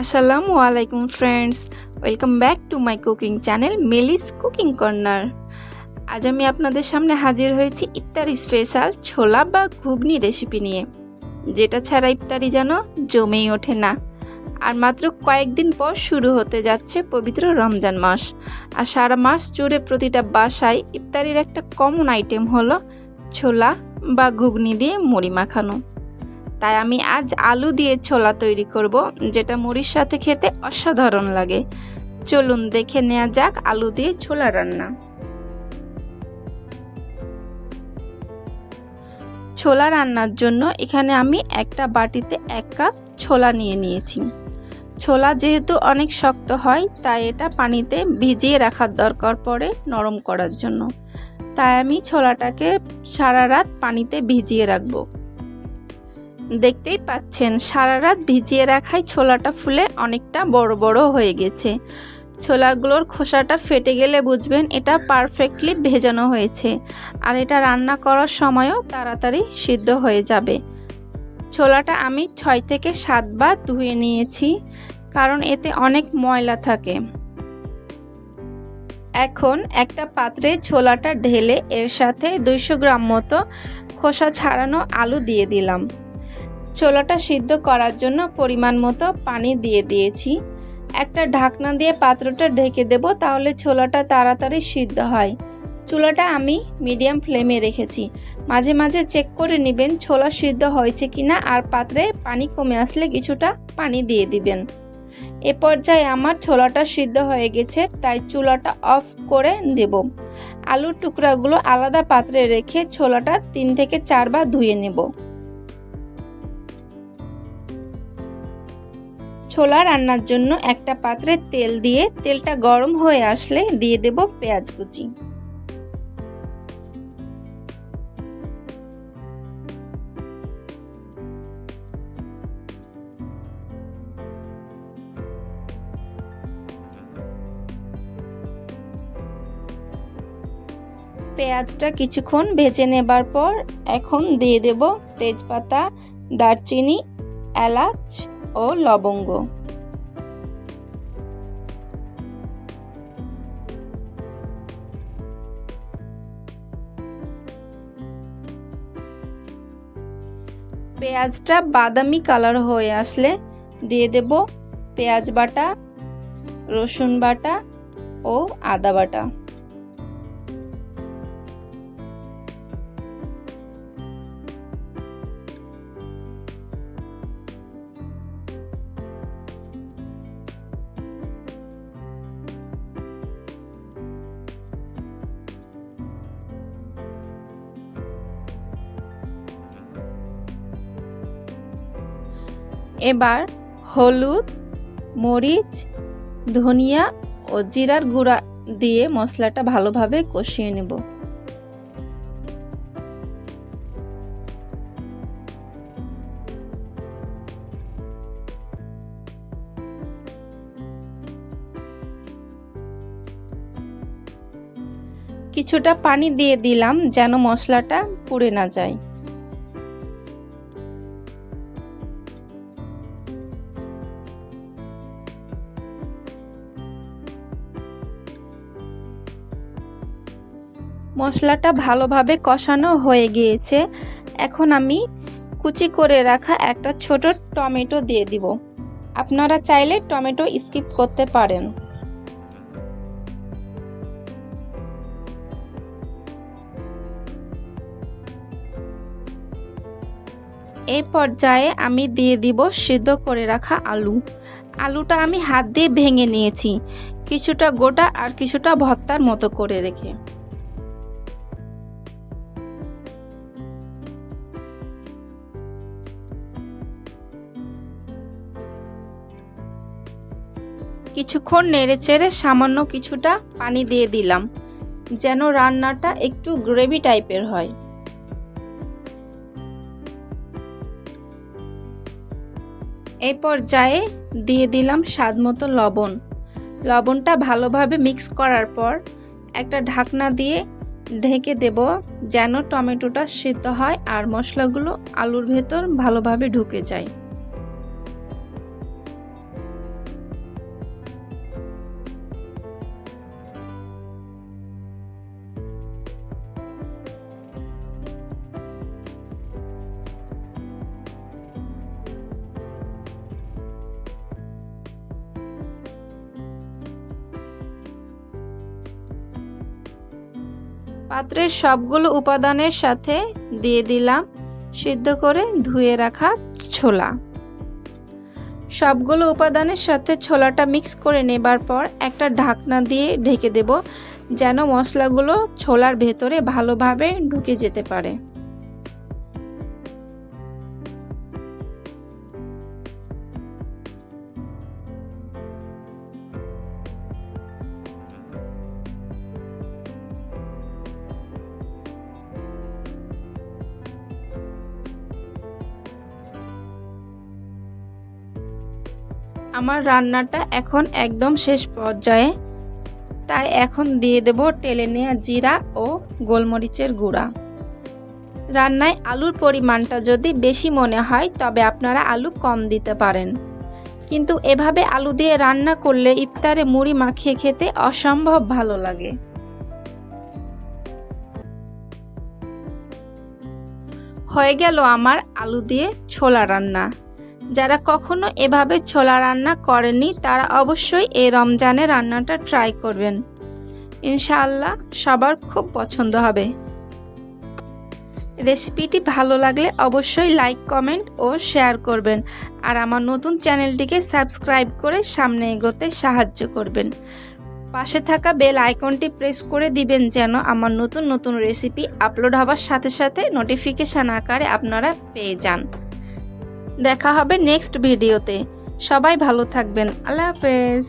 আসসালামু আলাইকুম friends, welcome back to my cooking channel মেলিস কুকিং কর্নার। আজ আমি আপনাদের সামনে হাজির হয়েছি ইফতারি স্পেশাল ছোলা বা ঘুগনি রেসিপি নিয়ে, যেটা ছাড়া ইফতারি যেন জমেই ওঠে না। আর মাত্র কয়েকদিন পর শুরু হতে যাচ্ছে পবিত্র রমজান মাস, আর সারা মাস জুড়ে প্রতিটা বাসায় ইফতারির একটা কমন আইটেম হলো ছোলা বা ঘুগনি দিয়ে মুড়ি মাখানো। তাই আমি আজ আলু দিয়ে ছোলা তৈরি করব, যেটা মুড়ির সাথে খেতে অসাধারণ লাগে। চলুন দেখে নেওয়া যাক আলু দিয়ে ছোলা রান্না। ছোলা রান্নার জন্য এখানে আমি একটা বাটিতে 1 কাপ ছোলা নিয়েছি। ছোলা যেহেতু অনেক শক্ত হয়, তাই এটা পানিতে ভিজিয়ে রাখার দরকার পড়ে নরম করার জন্য। তাই আমি ছোলাটাকে সারা রাত পানিতে ভিজিয়ে রাখবো। দেখতেই পাচ্ছেন সারা রাত ভিজিয়ে রাখায় ছোলাটা ফুলে অনেকটা বড় বড় হয়ে গেছে। ছোলাগুলোর খোসাটা ফেটে গেলে বুঝবেন এটা পারফেক্টলি ভেজানো হয়েছে, আর এটা রান্না করার সময়ও তাড়াতাড়ি সিদ্ধ হয়ে যাবে। ছোলাটা আমি 6 থেকে 7 বার ধুয়ে নিয়েছি, কারণ এতে অনেক ময়লা থাকে। এখন একটা পাত্রে ছোলাটা ঢেলে এর সাথে 200 গ্রাম মতো খোসা ছাড়ানো আলু দিয়ে দিলাম। ছোলাটা সিদ্ধ করার জন্য পরিমাণ মতো পানি দিয়ে দিয়েছি। একটা ঢাকনা দিয়ে পাত্রটা ঢেকে দেব, তাহলে ছোলাটা তাড়াতাড়ি সিদ্ধ হয়। চুলাটা আমি মিডিয়াম ফ্লেমে রেখেছি। মাঝে মাঝে চেক করে নেবেন ছোলা সিদ্ধ হয়েছে কিনা, আর পাত্রে পানি কমে আসলে কিছুটা পানি দিয়ে দিবেন। এ পর্যায়ে আমার ছোলাটা সিদ্ধ হয়ে গেছে, তাই চুলাটা অফ করে দেব। আলুর টুকরাগুলো আলাদা পাত্রে রেখে ছোলাটা 3 থেকে 4 বার ধুয়ে নেব। ছোলা রান্নার জন্য একটা পাত্রে তেল দিয়ে তেলটা গরম হয়ে আসলে দিয়ে দেব পেঁয়াজ কুচি। পেঁয়াজটা কিছুক্ষণ ভেজে নেবার পর এখন দিয়ে দেব তেজপাতা, দারচিনি, এলাচ ও লবঙ্গ। পেঁয়াজটা বাদামি কালার হয়ে আসলে দিয়ে দেব পেঁয়াজ বাটা, রসুন বাটা ও আদা বাটা। এবার হলুদ, মরিচ, ধনিয়া ও জিরার গুঁড়া দিয়ে মশলাটা ভালোভাবে কষিয়ে নেব। কিছুটা পানি দিয়ে দিলাম যেন মশলাটা পুড়ে না যায়। মশলাটা ভালোভাবে কষানো হয়ে গিয়েছে। এখন আমি কুচি করে রাখা একটা ছোট টমেটো দিয়ে দিব। আপনারা চাইলে টমেটো স্কিপ করতে পারেন। এই পর্যায়ে আমি দিয়ে দিব সিদ্ধ করে রাখা আলু। আলুটা আমি হাত দিয়ে ভেঙে নিয়েছি, কিছুটা গোটা আর কিছুটা ভর্তার মতো করে রেখে। কিছুক্ষণ নেড়েচেড়ে সামান্য কিছুটা পানি দিয়ে দিলাম, যেন রান্নাটা একটু গ্রেভি টাইপের হয়। এই পর্যায়ে দিয়ে দিলাম স্বাদমতো লবণ। লবণটা ভালোভাবে মিক্স করার পর একটা ঢাকনা দিয়ে ঢেকে দেব, যেন টমেটোটা সিদ্ধ হয় আর মশলাগুলো আলুর ভেতর ভালোভাবে ঢুকে যায়। পাত্রের সবগুলো উপাদানের সাথে দিয়ে দিলাম সিদ্ধ করে ধুয়ে রাখা ছোলা। সবগুলো উপাদানের সাথে ছোলাটা মিক্স করে নেবার পর একটা ঢাকনা দিয়ে ঢেকে দেব, যেন মশলাগুলো ছোলার ভেতরে ভালোভাবে ঢুকে যেতে পারে। আমার রান্নাটা এখন একদম শেষ পর্যায়ে, তাই এখন দিয়ে দেব টেলে নেওয়া জিরা ও গোলমরিচের গুঁড়া। রান্নায় আলুর পরিমাণটা যদি বেশি মনে হয় তবে আপনারা আলু কম দিতে পারেন, কিন্তু এভাবে আলু দিয়ে রান্না করলে ইফতারে মুড়ি মাখিয়ে খেতে অসম্ভব ভালো লাগে। হয়ে গেল আমার আলু দিয়ে ছোলা রান্না। যারা কখনো এভাবে ছোলা রান্না করেননি তারা অবশ্যই এই রমজানে রান্নাটা ট্রাই করবেন, ইনশাআল্লাহ সবার খুব পছন্দ হবে। রেসিপিটি ভালো লাগলে অবশ্যই লাইক, কমেন্ট ও শেয়ার করবেন, আর আমার নতুন চ্যানেলটিকে সাবস্ক্রাইব করে সামনে এগোতে সাহায্য করবেন। পাশে থাকা বেল আইকনটি প্রেস করে দিবেন যেন আমার নতুন নতুন রেসিপি আপলোড হবার সাথে সাথে নোটিফিকেশান আকারে আপনারা পেয়ে যান। দেখা হবে নেক্সট ভিডিওতে। সবাই ভালো থাকবেন। আল্লাহ হাফেজ।